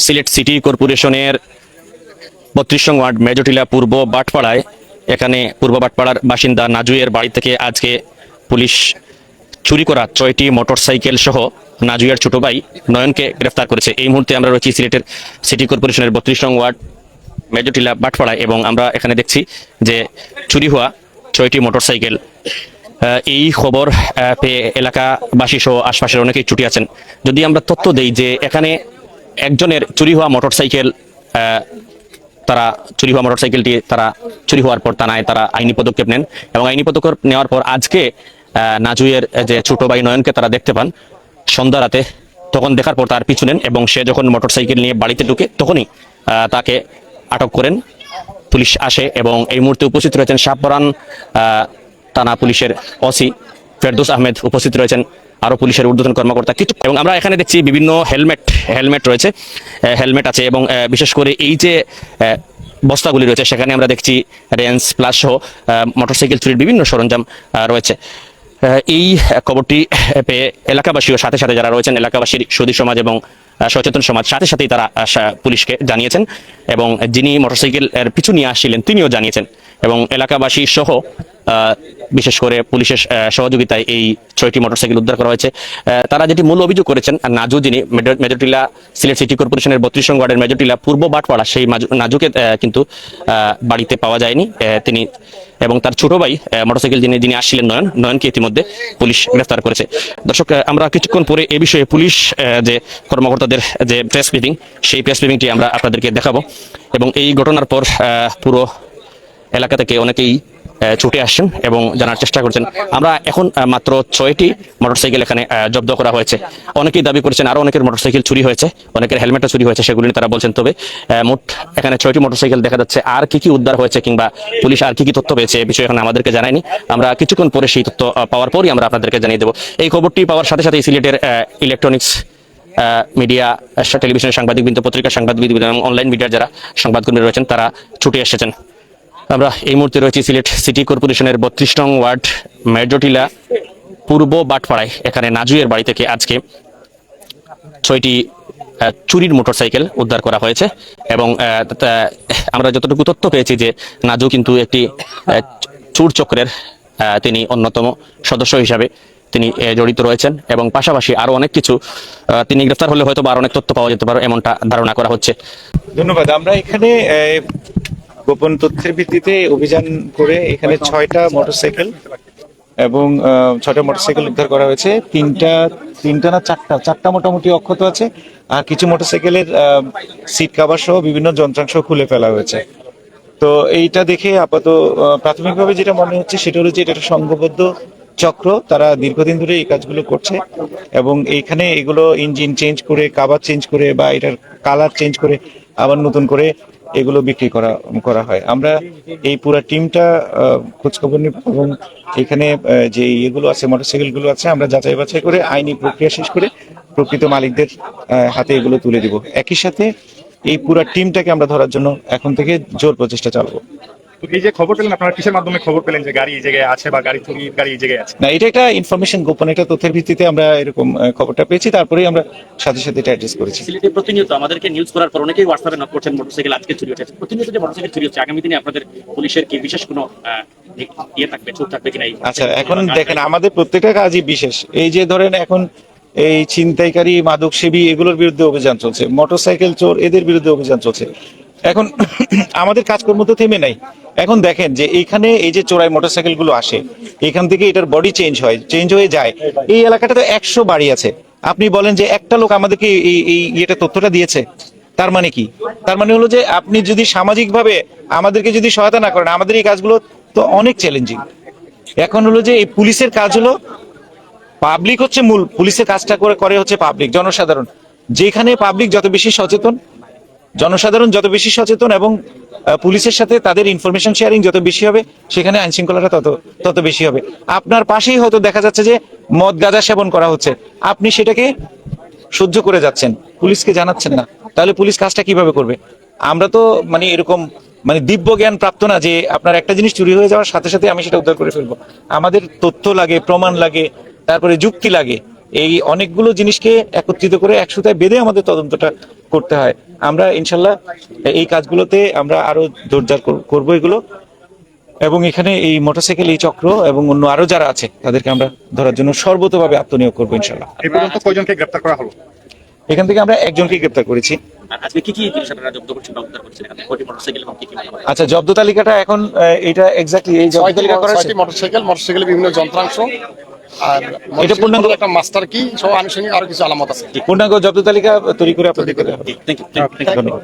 Sylhet city কর্পোরেশনের 32 word মেজটিলা পূর্ব বাটপাড়ায় এখানে পূর্ব বাটপাড়ার বাসিন্দা নাজুয়ের বাড়ি থেকে আজকে পুলিশ চুরি করা 6টি মোটরসাইকেল সহ নাজুয়ের ছোট ভাই নয়নকে গ্রেফতার করেছে। এই মুহূর্তে আমরা রয়েছি সিলেটের সিটি কর্পোরেশনের 32 ওয়ার্ড মেজটিলা বাটপাড়ায় এবং আমরা এখানে দেখছি যে চুরি হওয়া 6টি মোটরসাইকেল। এই খবর পেয়ে এলাকাবাসী সহ আশপাশের অনেকেই ছুটে আছেন। যদি আমরা তথ্য দেই যে এখানে একজনের চুরি হওয়া মোটরসাইকেল তারা চুরি হওয়ার পর থানায় তারা আইনি পদক্ষেপ নেন এবং আইনি পদক্ষেপ নেওয়ার পর আজকে নাজুয়ের যে ছোট ভাই নয়নকে তারা দেখতে পান সন্ধ্যা রাতে। তখন দেখার পর তার পিছু নেন এবং সে যখন মোটরসাইকেল নিয়ে বাড়িতে ঢুকে তখনই তাকে আটক করেন। পুলিশ আসে এবং এই মুহূর্তে উপস্থিত রয়েছেন শাহপরান থানা পুলিশের ওসি ফেরদৌস আহমেদ, উপস্থিত রয়েছেন আরো পুলিশের ঊর্ধ্বতন কর্মকর্তা কিছু। এবং আমরা এখানে দেখছি বিভিন্ন হেলমেট রয়েছে, হেলমেট আছে এবং বিশেষ করে এই যে বস্তাগুলি রয়েছে সেখানে আমরা দেখছি রেঞ্জ প্লাস সহ মোটরসাইকেল চুরির বিভিন্ন সরঞ্জাম রয়েছে। এই খবরটি পেয়ে এলাকাবাসীও সাথে সাথে যারা রয়েছেন এলাকাবাসীর সুধী সমাজ এবং সচেতন সমাজ সাথে সাথেই তারা পুলিশকে জানিয়েছেন এবং যিনি মোটরসাইকেল এর পিছু নিয়ে আসছিলেন তিনিও জানিয়েছেন এবং এলাকাবাসী সহ বিশেষ করে পুলিশের সহযোগিতায় এই 6টি মোটরসাইকেল উদ্ধার করা হয়েছে। তারা যেটি মূল অভিযোগ করেছেন নাজু, যিনি মেজরটিলা সিলেট সিটি কর্পোরেশনের 32 ওয়ার্ডের মেজরটিলা পূর্ব বাটপাড়া, সেই নাজুকে কিন্তু বাড়িতে পাওয়া যায়নি। তিনি এবং তার ছোট ভাই মোটরসাইকেল যিনি আসছিলেন নয়নকে ইতিমধ্যে পুলিশ গ্রেফতার করেছে। দর্শক, আমরা কিছুক্ষণ পরে এ বিষয়ে পুলিশ যে কর্মকর্তাদের যে প্রেস ব্রিফিং, সেই প্রেস ব্রিফিংটি আমরা আপনাদেরকে দেখাবো এবং এই ঘটনার পর পুরো এলাকা থেকে অনেকেই ছুটে আসছেন এবং জানার চেষ্টা করছেন। আমরা এখন মাত্র 6টি মোটরসাইকেল এখানে জব্দ করা হয়েছে। অনেকেই দাবি করেছেন আরো অনেকের মোটরসাইকেল চুরি হয়েছে, অনেকের হেলমেটও চুরি হয়েছে, সেগুলি নিয়ে তারা বলছেন। তবে মোট এখানে 6টি মোটরসাইকেল দেখা যাচ্ছে। আর কি উদ্ধার হয়েছে কিংবা পুলিশ আর কি তথ্য পেয়েছে এ বিষয়ে এখন আমাদেরকে জানায়নি। আমরা কিছুক্ষণ পরে সেই তথ্য পাওয়ার পরই আমরা আপনাদেরকে জানিয়ে দেবো। এই খবরটি পাওয়ার সাথে সাথে সিলেটের ইলেকট্রনিক্স মিডিয়া, টেলিভিশনের সাংবাদিকবৃন্দ, পত্রিকার সাংবাদিকবৃন্দ এবং অনলাইন মিডিয়ার যারা সংবাদকর্মী রয়েছেন তারা ছুটে এসেছেন। আমরা এই মুহূর্তে রয়েছি সিলেট সিটি কর্পোরেশনের 32 ওয়ার্ড মেজরটিলা পূর্ব বাটপাড়ায়। এখানে নাজুয়ের বাড়ি থেকে আজকে 6টি চুরির মোটরসাইকেল উদ্ধার করা হয়েছে এবং আমরা যতটুকু তথ্য পেয়েছি যে নাজু কিন্তু একটি চোর চক্রের তিনি অন্যতম সদস্য হিসাবে তিনি জড়িত রয়েছেন এবং পাশাপাশি আরো অনেক কিছু তিনি গ্রেফতার হলে হয়তো আরো অনেক তথ্য পাওয়া যেতে পারে এমনটা ধারণা করা হচ্ছে। ধন্যবাদ। আমরা এখানে গোপন তথ্যের ভিত্তিতে অভিযান করে এখানে 6টা মোটরসাইকেল এবং 6টা মোটরসাইকেল উদ্ধার করা হয়েছে। তিনটা না চারটা মোটামুটি অক্ষত আছে আর কিছু মোটরসাইকেলের সিট কভার সহ বিভিন্ন যন্ত্রাংশ খুলে ফেলা হয়েছে। তো এইটা দেখে আপাতত প্রাথমিকভাবে যেটা মনে হচ্ছে সেটা হচ্ছে এটা একটা সংঘবদ্ধ চক্র, তারা দীর্ঘদিন ধরে এই কাজগুলো করছে এবং এইখানে এগুলো ইঞ্জিন চেঞ্জ করে, কাভার চেঞ্জ করে বা এটার কালার চেঞ্জ করে আবার নতুন করে এগুলো বিক্রি করা হয়। আমরা এই পুরো টিমটা খোঁজখবর নিব এবং এখানে যে এগুলো আছে মোটরসাইকেল গুলো আছে আমরা যাচাই বাছাই করে আইনি প্রক্রিয়া শেষ করে প্রকৃত মালিকদের হাতে এগুলো তুলে দিব। একই সাথে এই পুরো টিমটাকে আমরা ধরার জন্য এখন থেকে জোর প্রচেষ্টা চালাবো। এই যে খবর পেলেন, আপনারা কিসের মাধ্যমে খবর পেলেন যে গাড়ি এই জায়গায় আছে বা গাড়ি এই জায়গায় আছে? না, এটা একটা ইনফরমেশন, গোপন একটা তথ্যের ভিত্তিতে আমরা এরকম খবরটা পেয়েছি, তারপরেই আমরা সাথে সাথে এটা অ্যাড্রেস করেছি। সিলেটে প্রতিনিয়ত আমাদেরকে নিউজ করার পর অনেকেই হোয়াটসঅ্যাপে নক করছেন মোটরসাইকেল আজকে চুরি হচ্ছে। প্রতিনিয়ত যে মোটরসাইকেল চুরি হচ্ছে, আগামী দিনে আপনাদের পুলিশের কি বিশেষ কোনো চোখ থাকবে কিনা? আচ্ছা, এখন দেখেন আমাদের প্রত্যেকটা কাজই বিশেষ। এই যে ধরেন এখন এই ছিনতাইকারী, মাদক সেবী এগুলোর বিরুদ্ধে অভিযান চলছে, মোটরসাইকেল চোর এদের বিরুদ্ধে অভিযান চলছে। এখন আমাদের কাজকর্ম তো থেমে নাই। এখন দেখেন যে এইখানে এই যে চোরাই মোটরসাইকেল গুলো আসে, এখান থেকে এটার বডি চেঞ্জ হয়ে যায়। এই এলাকাটা তো 100 বাড়ি আছে। আপনি বলেন যে একটা লোক আমাদেরকে এই তথ্যটা দিয়েছে, তার মানে কি? তার মানে হলো যে আপনি যদি সামাজিকভাবে আমাদেরকে যদি সহায়তা না করেন, আমাদের এই কাজগুলো তো অনেক চ্যালেঞ্জিং। এখন হলো যে এই পুলিশের কাজ হলো, পাবলিক হচ্ছে মূল, পুলিশের কাজটা করে হচ্ছে পাবলিক, জনসাধারণ। যেখানে পাবলিক যত বেশি সচেতন, জনসাধারণ যত বেশি সচেতন এবং পুলিশের সাথে তাদের ইনফরমেশন শেয়ারিং যত বেশি হবে, সেখানে আইন শৃঙ্খলাটা তত বেশি হবে। আপনার পাশেই হয়তো দেখা যাচ্ছে যে মদ গাঁজা সেবন করা হচ্ছে, আপনি সেটাকে সহ্য করে যাচ্ছেন, পুলিশকে জানাচ্ছেন না, তাহলে পুলিশ কাজটা কিভাবে করবে? আমরা তো মানে এরকম দিব্য জ্ঞান প্রাপ্ত না যে আপনার একটা জিনিস চুরি হয়ে যাওয়ার সাথে সাথে আমি সেটা উদ্ধার করে ফেলবো। আমাদের তথ্য লাগে, প্রমাণ লাগে, তারপরে যুক্তি লাগে। এই অনেকগুলো জিনিসকে একত্রিত করে এক সুতায় বেঁধে আমাদের তদন্তটা করতে হয়। আমরা ইনশাল্লাহ এই কাজগুলোতে আমরা আরো জোরদার করবো এগুলো, এবং এখানে এই মোটরসাইকেল এই চক্র এবং অন্য আরো যারা আছে তাদেরকে আমরা ধরার জন্য সর্বতভাবে আত্মনিয়োগ করবো ইনশাল্লাহ। এই পর্যন্ত কয়জনকে গ্রেপ্তার করা হলো? এখান থেকে আমরা একজনকে গ্রেপ্তার করেছি। আজকে কি কি জিনিস আপনারা জব্দ করছেন বা উদ্ধার করছেন এখানে? কয়টি মোটরসাইকেল এবং কি কি মালামাল? আচ্ছা, জব্দ তালিকাটা এখন এটা এক্স্যাক্টলি এই জব্দ তালিকা করা হয়েছে। 6টি মোটরসাইকেলের বিভিন্ন যন্ত্রাংশ আর এটা পূর্ণাঙ্গ একটা মাস্টার কি সহ আনুষঙ্গিক আরো কিছু আলামত আছে। পূর্ণাঙ্গ জব্দ তালিকা তৈরি করে আপনাদের দেওয়া হবে। Thank you. ধন্যবাদ।